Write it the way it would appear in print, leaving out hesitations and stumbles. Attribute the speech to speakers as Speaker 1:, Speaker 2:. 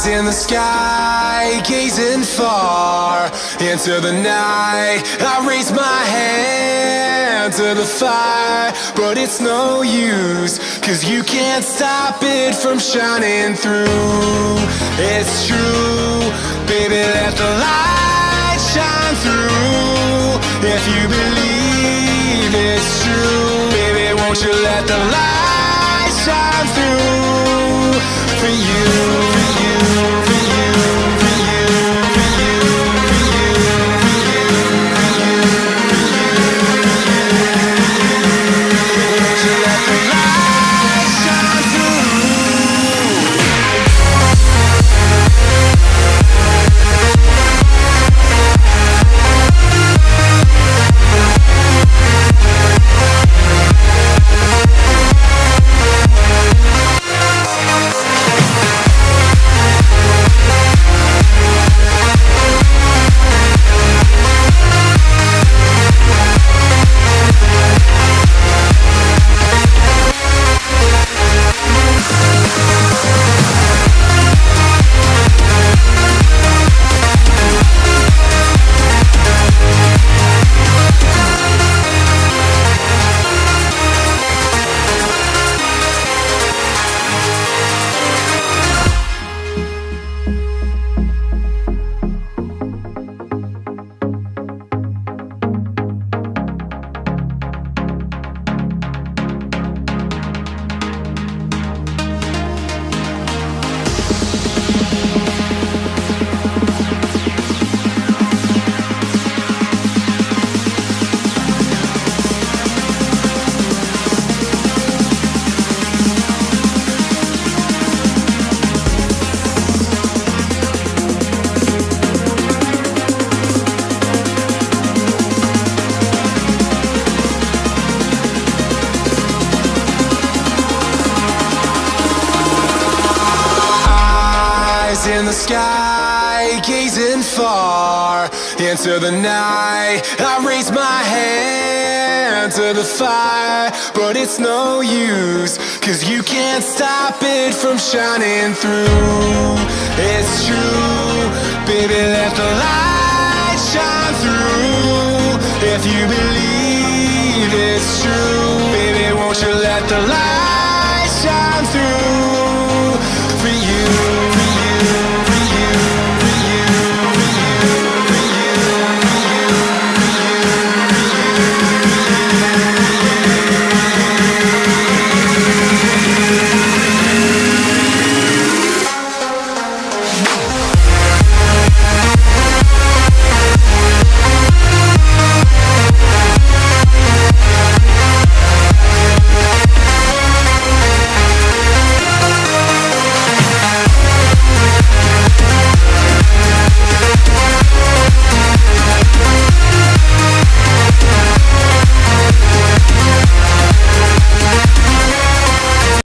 Speaker 1: In the sky, gazing far into the night, I raise my hand to the fire, but it's no use, 'cause you can't stop it from shining through. It's true, baby, let the light shine through. If you believe it's true, baby, won't you let the light shine through for you, for you, for you, for you, for you, for you, for you, for you, won't you let the light shine through? In the sky, gazing far into the night, I raise my hand to the fire, but it's no use, 'cause you can't stop it from shining through. It's true, baby, let the light shine through. If you believe it's true, baby, won't you let the light